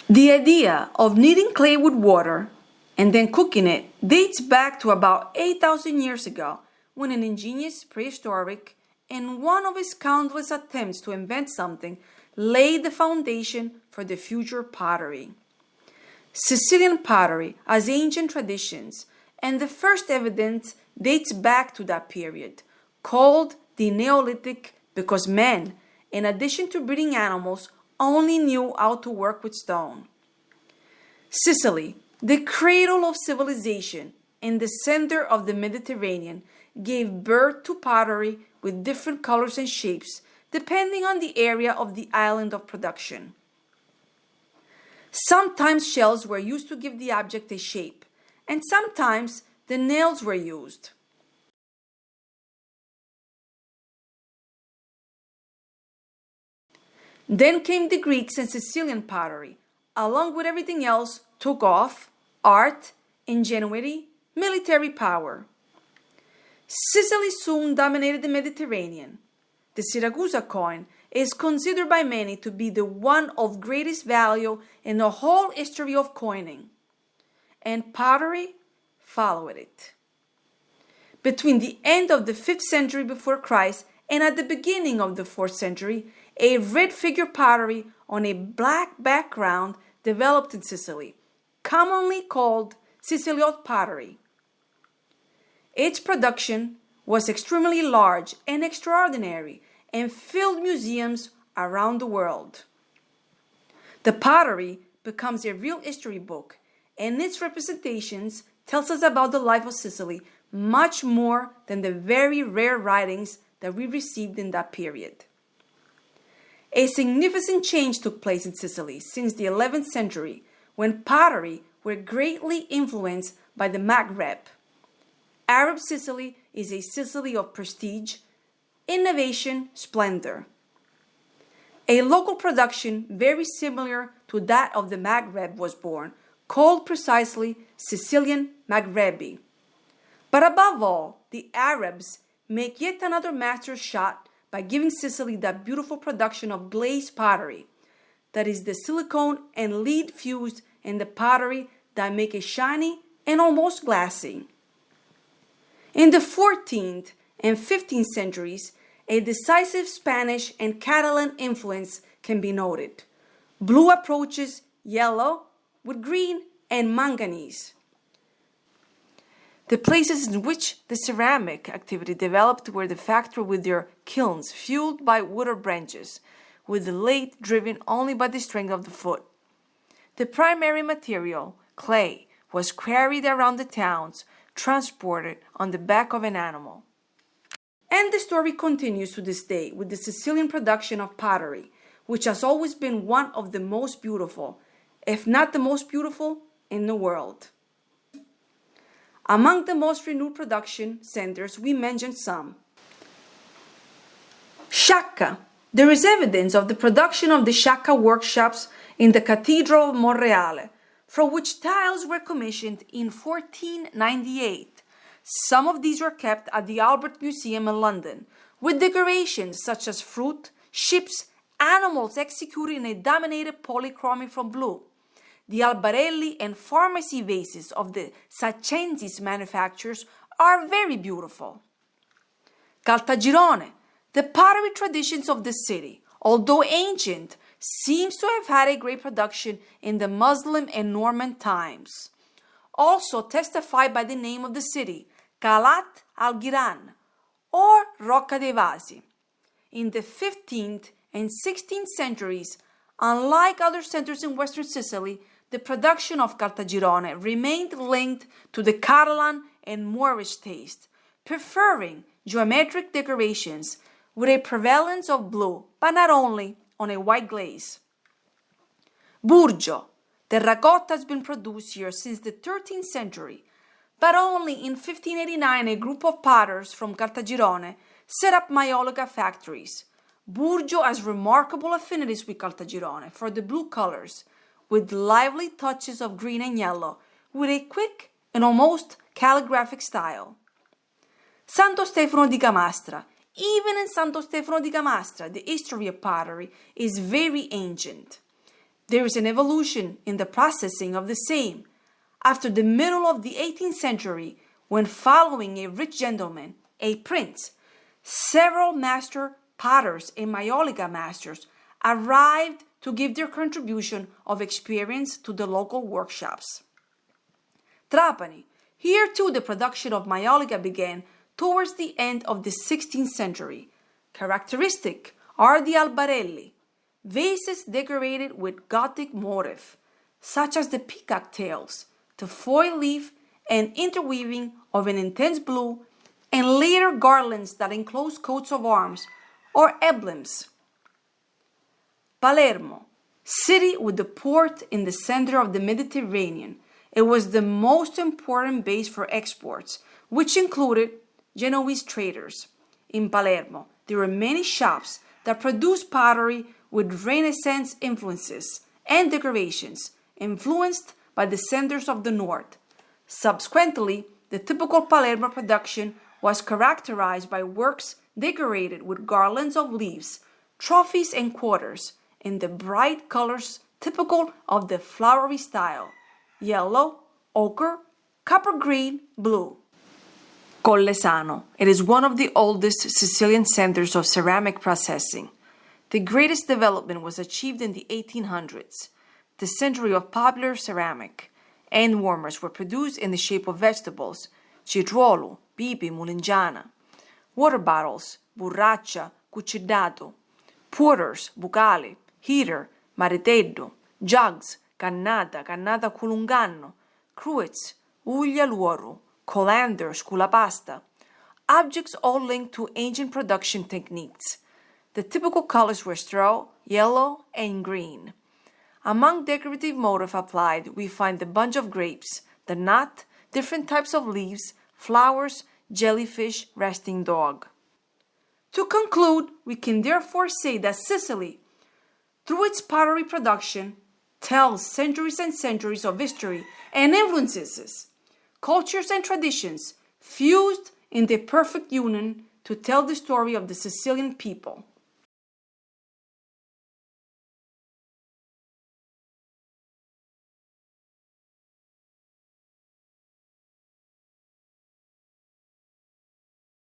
The idea of kneading clay with water and then cooking it dates back to about 8,000 years ago, when an ingenious prehistoric, in one of his countless attempts to invent something, laid the foundation for the future pottery. Sicilian pottery has ancient traditions, and the first evidence dates back to that period, called the Neolithic because men, in addition to breeding animals, only knew how to work with stone. Sicily, the cradle of civilization in the center of the Mediterranean, gave birth to pottery with different colors and shapes depending on the area of the island of production. Sometimes shells were used to give the object a shape, and sometimes the nails were used. Then came the Greeks, and Sicilian pottery, along with everything else, took off: art, ingenuity, military power. Sicily soon dominated the Mediterranean. The Syracusa coin is considered by many to be the one of greatest value in the whole history of coining, and pottery followed it. Between the end of the 5th century before Christ and at the beginning of the 4th century, a red figure pottery on a black background developed in Sicily, commonly called Sicilian pottery. Its production was extremely large and extraordinary and filled museums around the world. The pottery becomes a real history book, and its representations tells us about the life of Sicily much more than the very rare writings that we received in that period. A significant change took place in Sicily since the 11th century, when pottery were greatly influenced by the Maghreb. Arab Sicily is a Sicily of prestige, innovation, splendor. A local production very similar to that of the Maghreb was born, called precisely Sicilian Maghrebi. But above all, the Arabs make yet another master shot by giving Sicily that beautiful production of glazed pottery, that is the silicone and lead fused in the pottery that make it shiny and almost glassy. In the 14th and 15th centuries, a decisive Spanish and Catalan influence can be noted. Blue approaches yellow with green and manganese. The places in which the ceramic activity developed were the factory with their kilns fueled by wood or branches, with the lathe driven only by the strength of the foot. The primary material, clay, was carried around the towns, transported on the back of an animal. And the story continues to this day with the Sicilian production of pottery, which has always been one of the most beautiful, if not the most beautiful, in the world. Among the most renowned production centers, we mention some. Sciacca. There is evidence of the production of the Sciacca workshops in the Cathedral of Monreale, from which tiles were commissioned in 1498. Some of these were kept at the Albert Museum in London, with decorations such as fruit, ships, animals executed in a dominated polychromy from blue. The albarelli and pharmacy vases of the Saccensis manufacturers are very beautiful. Caltagirone. The pottery traditions of the city, although ancient, seems to have had a great production in the Muslim and Norman times. Also testified by the name of the city, Calat al-Ghiran, or Rocca dei Vasi. In the 15th and 16th centuries, unlike other centers in western Sicily, the production of Caltagirone remained linked to the Catalan and Moorish taste, preferring geometric decorations with a prevalence of blue, but not only, on a white glaze. Burgio. Terracotta has been produced here since the 13th century, but only in 1589 a group of potters from Caltagirone set up maiolica factories. Burgio has remarkable affinities with Caltagirone for the blue colors, with lively touches of green and yellow, with a quick and almost calligraphic style. Santo Stefano di Camastra. Even in Santo Stefano di Camastra, the history of pottery is very ancient. There is an evolution in the processing of the same. After the middle of the 18th century, when following a rich gentleman, a prince, several master potters and maiolica masters arrived to give their contribution of experience to the local workshops. Trapani. Here too the production of maiolica began towards the end of the 16th century. Characteristic are the albarelli, vases decorated with Gothic motif, such as the peacock tails, the foil leaf and interweaving of an intense blue, and later garlands that enclose coats of arms or emblems. Palermo, city with the port in the center of the Mediterranean. It was the most important base for exports, which included Genoese traders. In Palermo, there were many shops that produced pottery with Renaissance influences and decorations, influenced by the centers of the north. Subsequently, the typical Palermo production was characterized by works decorated with garlands of leaves, trophies and quarters, in the bright colors typical of the flowery style: yellow, ochre, copper green, blue. Collesano. It is one of the oldest Sicilian centers of ceramic processing. The greatest development was achieved in the 1800s, the century of popular ceramic. Hand warmers were produced in the shape of vegetables: cirruolo, pipi, mulingiana. Water bottles: burraccia, cuccedato. Porters: bucale, heater, maretello. Jugs: cannata, cannata culunganno. Cruets: uglia luoru. Colanders, culapasta. Objects all linked to ancient production techniques. The typical colors were straw, yellow, and green. Among decorative motifs applied, we find the bunch of grapes, the nut, different types of leaves, flowers, jellyfish, resting dog. To conclude, we can therefore say that Sicily, through its pottery production, tells centuries and centuries of history and influences, cultures and traditions fused in the perfect union to tell the story of the Sicilian people.